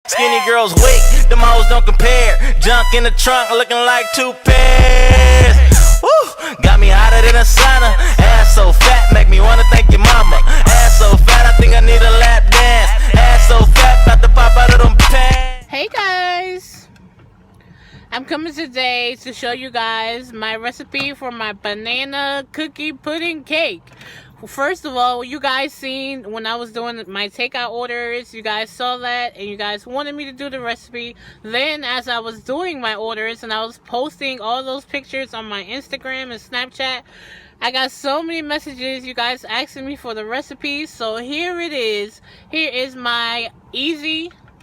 Skinny girls weak, them hoes don't compare. Junk in the trunk looking like 2 pairs. Woo, got me hotter than a sauna. Ass so fat, make me wanna thank your mama. Ass so fat, I think I need a lap dance. Ass so fat, about to pop out of them pants. Hey guys, I'm coming today to show you guys my recipe for my banana cookie pudding cake. First of all, you guys seen when I was doing my takeout orders, you guys saw that and you guys wanted me to do the recipe. Then as I was doing my orders and I was posting all those pictures on my Instagram and Snapchat, I got so many messages, you guys asking me for the recipe. So here it is. Here is my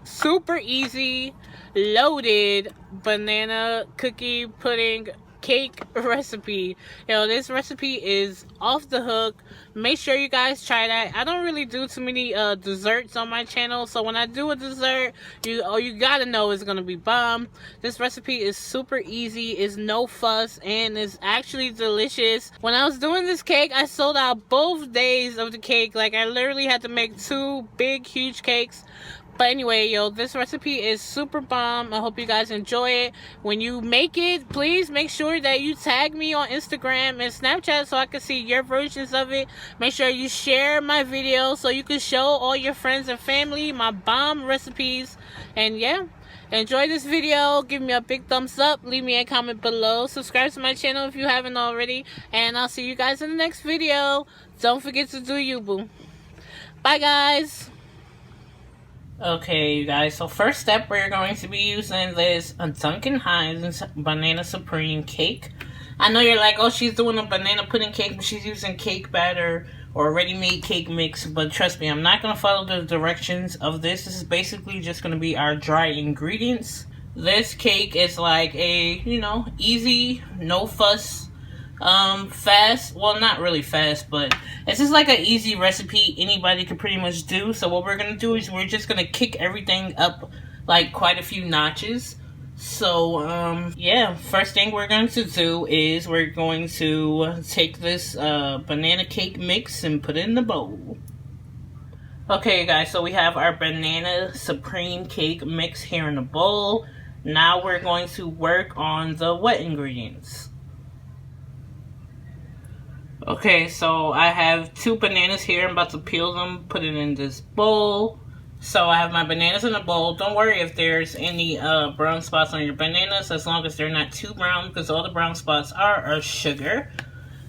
super easy, loaded banana cookie pudding cake recipe. This recipe is off the hook. Make sure you guys try that. I don't really do too many desserts on my channel, so when I do a dessert, you gotta know it's gonna be bomb. This recipe is super easy, is no fuss, and is actually delicious. When I was doing this cake, I sold out both days of the cake. Like, I literally had to make 2 big huge cakes. But anyway, this recipe is super bomb. I hope you guys enjoy it. When you make it, please make sure that you tag me on Instagram and Snapchat so I can see your versions of it. Make sure you share my video so you can show all your friends and family my bomb recipes. And yeah, enjoy this video. Give me a big thumbs up. Leave me a comment below. Subscribe to my channel if you haven't already. And I'll see you guys in the next video. Don't forget to do you, boo. Bye, guys. Okay, you guys, so first step, we're going to be using this Duncan Hines Banana Supreme cake. I know you're like, oh, she's doing a banana pudding cake, but she's using cake batter or ready-made cake mix. But trust me, I'm not going to follow the directions of this. This is basically just going to be our dry ingredients. This cake is like a, easy, no fuss, fast, well, not really fast, but it's just like an easy recipe anybody can pretty much do. So what we're gonna do is we're just gonna kick everything up like quite a few notches. So yeah, first thing we're going to do is we're going to take this banana cake mix and put it in the bowl. Okay guys, so we have our banana supreme cake mix here in the bowl. Now we're going to work on the wet ingredients. Okay, so I have 2 bananas here. I'm about to peel them, put it in this bowl. So I have my bananas in the bowl. Don't worry if there's any brown spots on your bananas, as long as they're not too brown, because all the brown spots are sugar.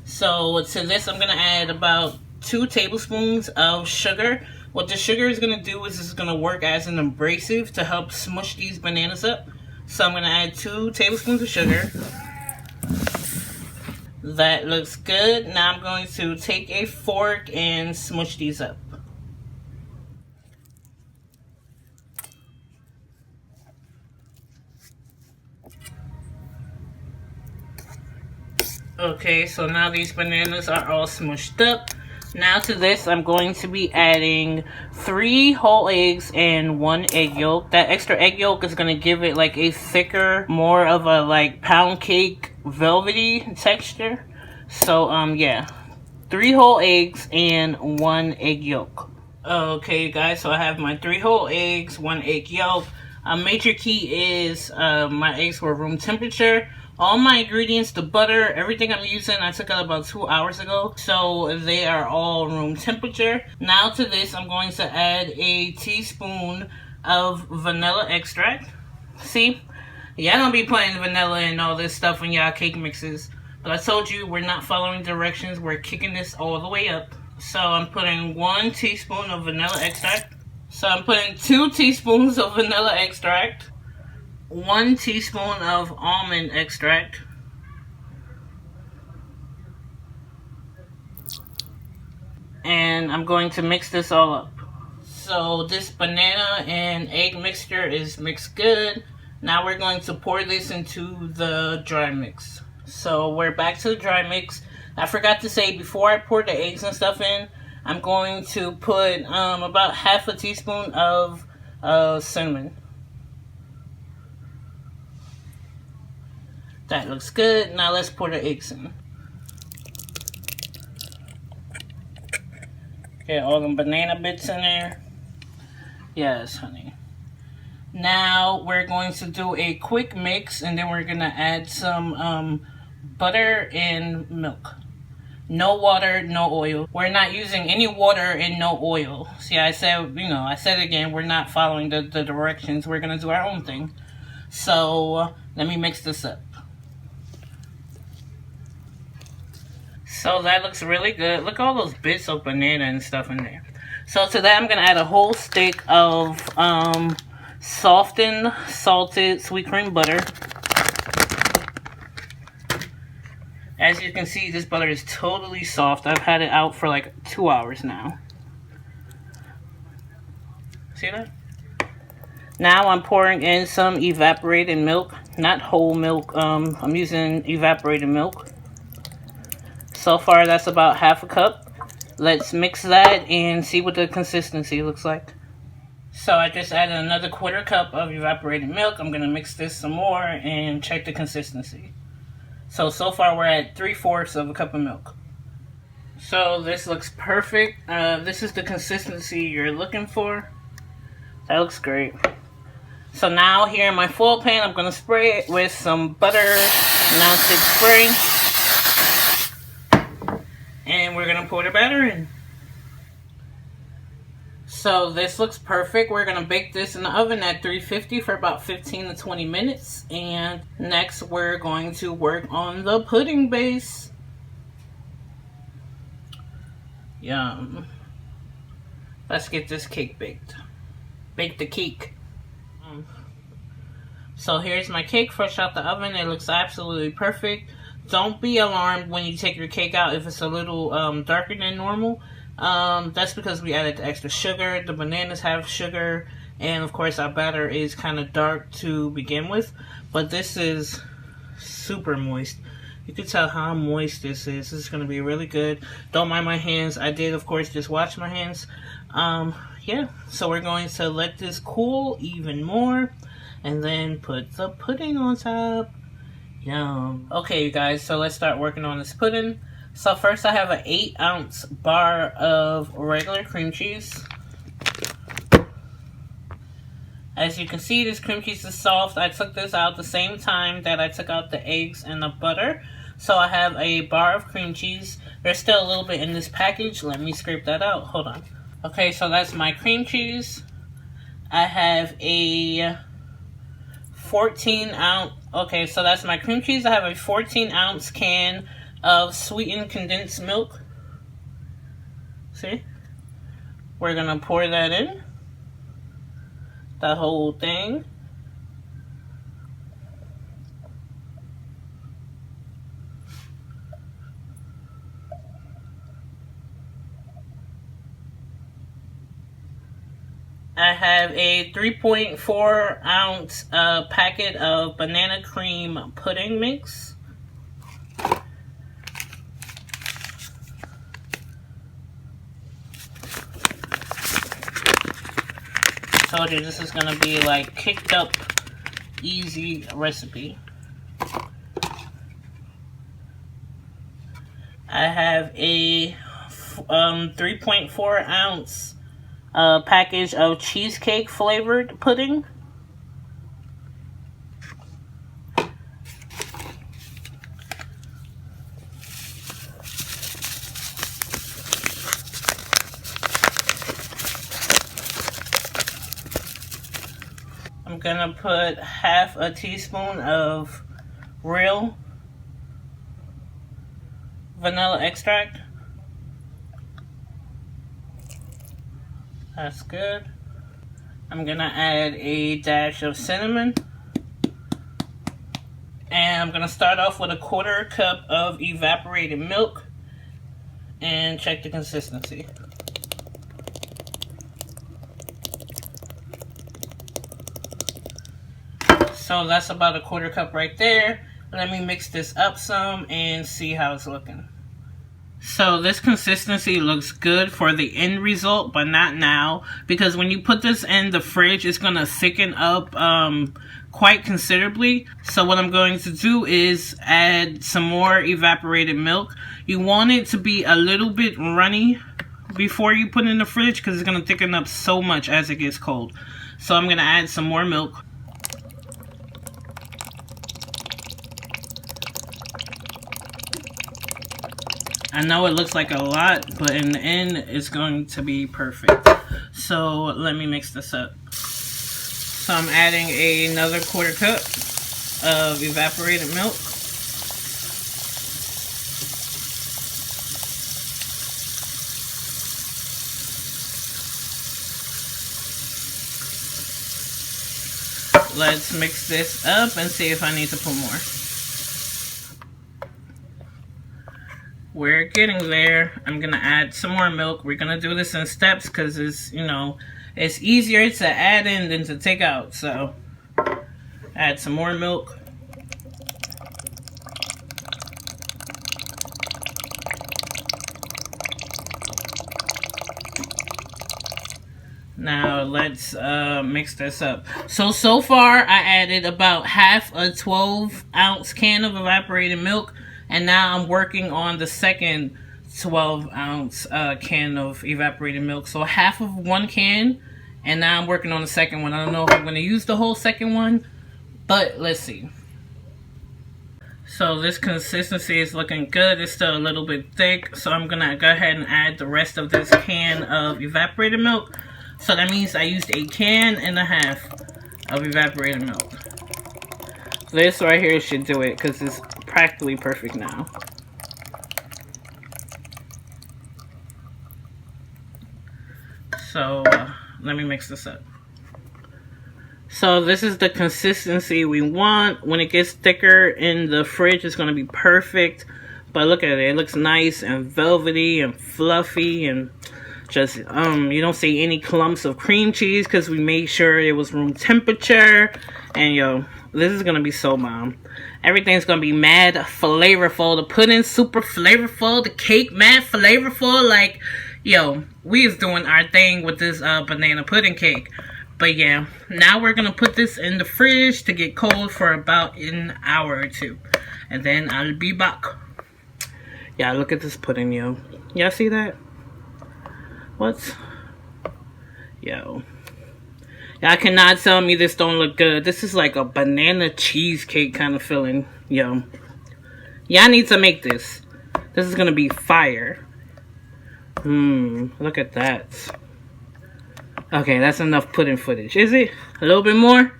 So to this, I'm going to add about 2 tablespoons of sugar. What the sugar is going to do is it's going to work as an abrasive to help smush these bananas up. So I'm going to add 2 tablespoons of sugar. That looks good. Now I'm going to take a fork and smush these up. Okay, so now these bananas are all smushed up. Now to this, I'm going to be adding 3 whole eggs and 1 egg yolk. That extra egg yolk is going to give it like a thicker, more of a like pound cake velvety texture. So yeah, 3 whole eggs and 1 egg yolk. Okay guys, so I have my 3 whole eggs, 1 egg yolk. A major key is my eggs were room temperature. All my ingredients, the butter, everything I'm using, I took out about 2 hours ago. So they are all room temperature. Now to this, I'm going to add a teaspoon of vanilla extract. See? Y'all don't be putting vanilla and all this stuff in y'all cake mixes. But I told you, we're not following directions. We're kicking this all the way up. So I'm putting 1 teaspoon of vanilla extract. So I'm putting 2 teaspoons of vanilla extract. 1 teaspoon of almond extract. And I'm going to mix this all up. So this banana and egg mixture is mixed good. Now we're going to pour this into the dry mix. So we're back to the dry mix. I forgot to say, before I pour the eggs and stuff in, I'm going to put about half a teaspoon of cinnamon. That looks good. Now let's pour the eggs in. Get all the banana bits in there. Yes, honey. Now we're going to do a quick mix, and then we're going to add some butter and milk. No water, no oil. We're not using any water and no oil. See, I said, I said again, we're not following the directions. We're going to do our own thing. So let me mix this up. So that looks really good. Look at all those bits of banana and stuff in there. So to that, I'm going to add a whole stick of softened, salted sweet cream butter. As you can see, this butter is totally soft. I've had it out for like 2 hours now. See that? Now I'm pouring in some evaporated milk. Not whole milk. I'm using evaporated milk. So far, that's about half a cup. Let's mix that and see what the consistency looks like. So I just added another 1/4 cup of evaporated milk. I'm going to mix this some more and check the consistency. So far we're at 3/4 of a cup of milk. So this looks perfect. This is the consistency you're looking for. That looks great. So now here in my foil pan, I'm going to spray it with some butter, non-stick spray. And we're going to pour the batter in. So this looks perfect. We're going to bake this in the oven at 350 for about 15 to 20 minutes. And next we're going to work on the pudding base. Yum. Let's get this cake baked. Bake the cake. So here's my cake fresh out the oven. It looks absolutely perfect. Don't be alarmed when you take your cake out if it's a little darker than normal. That's because we added the extra sugar. The bananas have sugar, and of course our batter is kind of dark to begin with, but this is super moist. You can tell how moist this is. This is going to be really good. Don't mind my hands. I did, of course, just wash my hands. Yeah, so we're going to let this cool even more, and then put the pudding on top. Yum. Okay, you guys, so let's start working on this pudding. So first I have an 8-ounce bar of regular cream cheese. As you can see, this cream cheese is soft. I took this out the same time that I took out the eggs and the butter. So I have a bar of cream cheese. There's still a little bit in this package. Let me scrape that out. Hold on. Okay, so that's my cream cheese. I have a 14-ounce. Okay, so that's my cream cheese. I have a 14-ounce can of sweetened condensed milk. See? We're gonna pour that in. The whole thing. I have a 3.4 ounce packet of banana cream pudding mix. Told you this is gonna be like kicked up easy recipe. I have a 3.4 ounce package of cheesecake flavored pudding. I'm gonna put half a teaspoon of real vanilla extract. That's good. I'm gonna add a dash of cinnamon. And I'm gonna start off with a 1/4 cup of evaporated milk and check the consistency. So that's about a 1/4 cup right there. Let me mix this up some and see how it's looking. So this consistency looks good for the end result, but not now, because when you put this in the fridge, it's going to thicken up quite considerably. So what I'm going to do is add some more evaporated milk. You want it to be a little bit runny before you put it in the fridge, because it's going to thicken up so much as it gets cold. So I'm gonna add some more milk. I know it looks like a lot, but in the end, it's going to be perfect. So let me mix this up. So I'm adding another 1/4 cup of evaporated milk. Let's mix this up and see if I need to put more. We're getting there. I'm gonna add some more milk. We're gonna do this in steps because it's, you know, it's easier to add in than to take out. So add some more milk. Now let's mix this up. So far I added about half a 12-ounce can of evaporated milk, and now I'm working on the second 12-ounce can of evaporated milk. So half of one can, and now I'm working on the second one. I don't know if I'm going to use the whole second one, but let's see. So this consistency is looking good. It's still a little bit thick, so I'm going to go ahead and add the rest of this can of evaporated milk. So that means I used 1.5 cans of evaporated milk. This right here should do it because it's practically perfect now. So let me mix this up. So this is the consistency we want. When it gets thicker in the fridge, it's going to be perfect. But look at it. It looks nice and velvety and fluffy, and just you don't see any clumps of cream cheese because we made sure it was room temperature. And yo, this is gonna be so bomb. Everything's gonna be mad flavorful. The pudding super flavorful. The cake mad flavorful. Like, yo, we is doing our thing with this banana pudding cake. But yeah, now we're gonna put this in the fridge to get cold for about an hour or two, and then I'll be back. Yeah, look at this pudding, yo. Y'all see that? What? Yo. Y'all cannot tell me this don't look good. This is like a banana cheesecake kind of feeling. Yo. Y'all need to make this. This is gonna be fire. Look at that. Okay, that's enough pudding footage. Is it? A little bit more?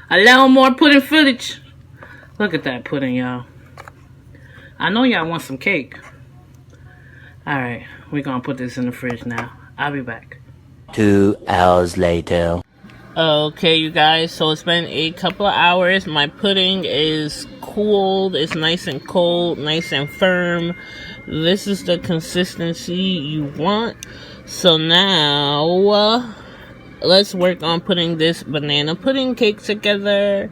A little more pudding footage. Look at that pudding, y'all. I know y'all want some cake. Alright, we're gonna put this in the fridge now. I'll be back. 2 hours later. Okay, you guys, so it's been a couple of hours. My pudding is cooled. It's nice and cold, nice and firm. This is the consistency you want. So now, let's work on putting this banana pudding cake together.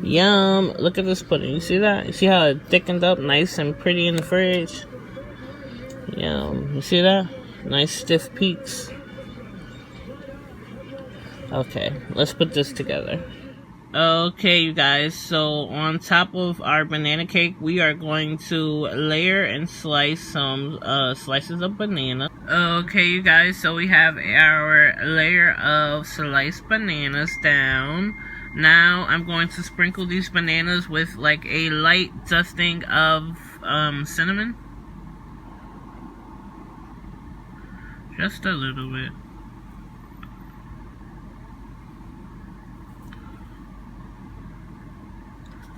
Yum. Look at this pudding. You see that? You see how it thickened up nice and pretty in the fridge? Yum. You see that? Nice stiff peaks. Okay, let's put this together. Okay, you guys, so on top of our banana cake, we are going to layer and slice some slices of banana. Okay, you guys, so we have our layer of sliced bananas down. Now I'm going to sprinkle these bananas with like a light dusting of cinnamon. Just a little bit.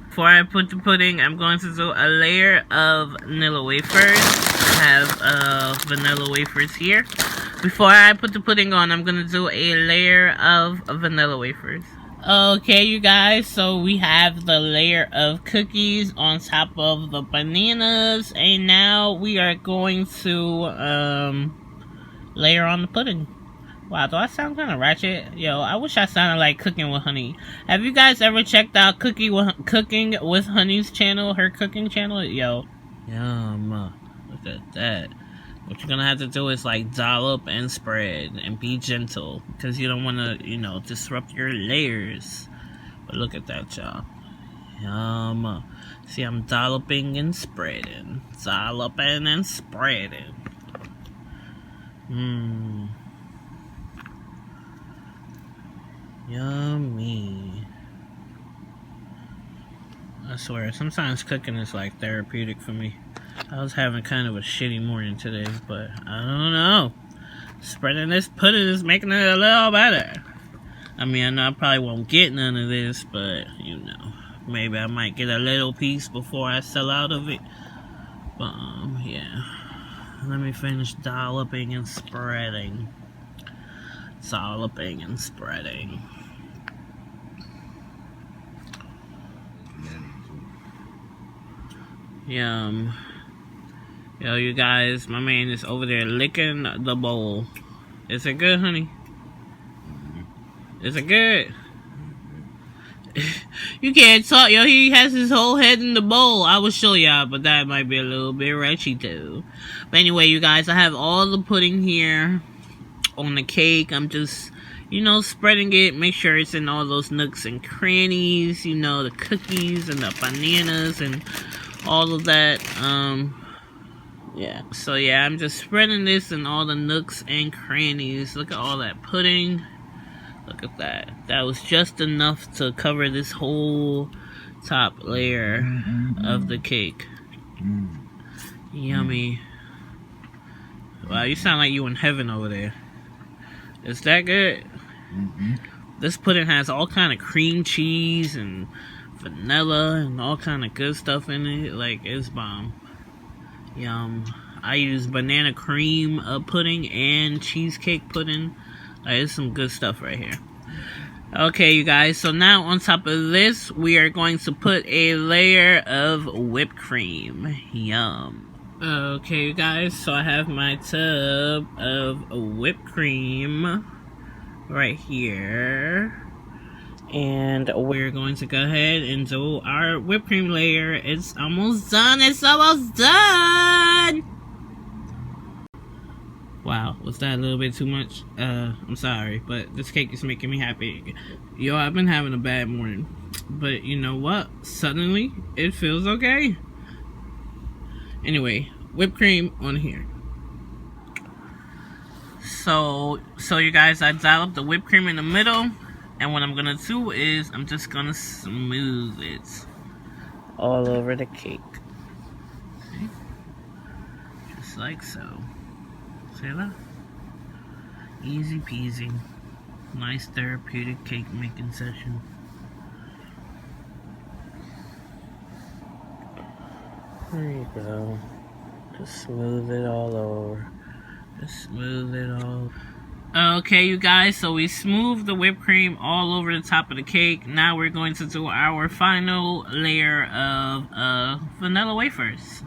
Before I put the pudding, I'm going to do a layer of vanilla wafers. I have vanilla wafers here. Before I put the pudding on, I'm going to do a layer of vanilla wafers. Okay, you guys, so we have the layer of cookies on top of the bananas. And now we are going to layer on the pudding. Wow, do I sound kind of ratchet? Yo, I wish I sounded like Cooking with Honey. Have you guys ever checked out Cooking with Honey's channel, her cooking channel? Yo, yum, look at that. What you're gonna have to do is like dollop and spread and be gentle, because you don't want to, you know, disrupt your layers. But look at that, y'all. Yum. See, I'm dolloping and spreading. Dolloping and spreading. Yummy. I swear, sometimes cooking is like therapeutic for me. I was having kind of a shitty morning today, but I don't know. Spreading this pudding is making it a little better. I mean, I know I probably won't get none of this, but, you know, maybe I might get a little piece before I sell out of it. But, yeah. Let me finish dolloping and spreading. Dolloping and spreading. Yum. Yo, you guys, my man is over there licking the bowl. Is it good, honey? Is it good? You can't talk, yo. He has his whole head in the bowl. I will show y'all, but that might be a little bit retchy too. But anyway, you guys, I have all the pudding here on the cake. I'm just, you know, spreading it. Make sure it's in all those nooks and crannies. You know, the cookies and the bananas and all of that. Yeah. So yeah, I'm just spreading this in all the nooks and crannies. Look at all that pudding. Look at that. That was just enough to cover this whole top layer of the cake. Yummy. Wow, you sound like you in heaven over there. Is that good? This pudding has all kind of cream cheese and vanilla and all kind of good stuff in it. Like, it's bomb. Yum. I use banana cream pudding and cheesecake pudding. There's some good stuff right here. Okay, you guys. So now on top of this, we are going to put a layer of whipped cream. Yum. Okay, you guys. So I have my tub of whipped cream right here. And we're going to go ahead and do our whipped cream layer. It's almost done. It's almost done. Wow, was that a little bit too much? I'm sorry, but this cake is making me happy. Yo, I've been having a bad morning. But you know what? Suddenly, it feels okay. Anyway, whipped cream on here. So you guys, I dolloped the whipped cream in the middle. And what I'm gonna do is, I'm just gonna smooth it all over the cake. Okay. Just like so. See that? Easy peasy. Nice therapeutic cake making session. There you go. Just smooth it all over. Just smooth it all. Okay, you guys, so we smoothed the whipped cream all over the top of the cake. Now we're going to do our final layer of vanilla wafers.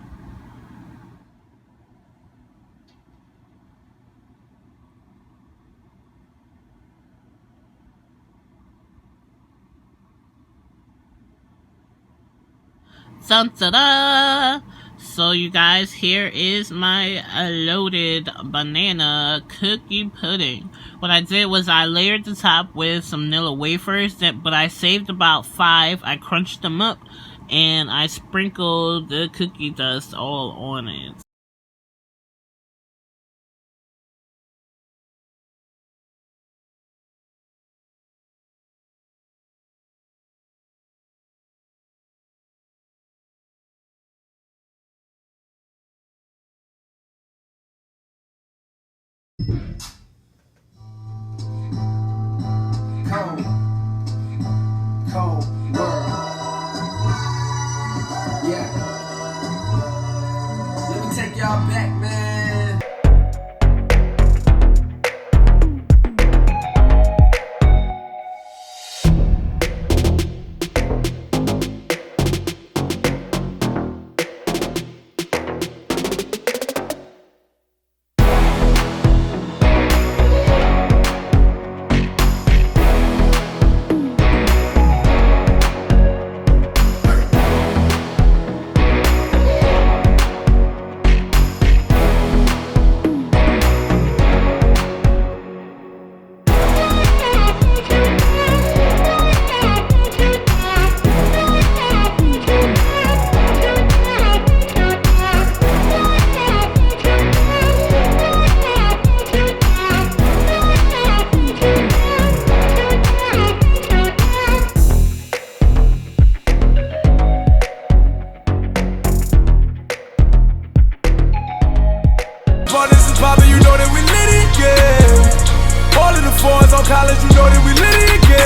Dun-da-da! So you guys, here is my loaded banana cookie pudding. What I did was I layered the top with some vanilla wafers, but I saved about 5. I crunched them up and I sprinkled the cookie dust all on it. Cold world. Yeah. Let me take y'all back, man. fours on college, you know that we lit it again.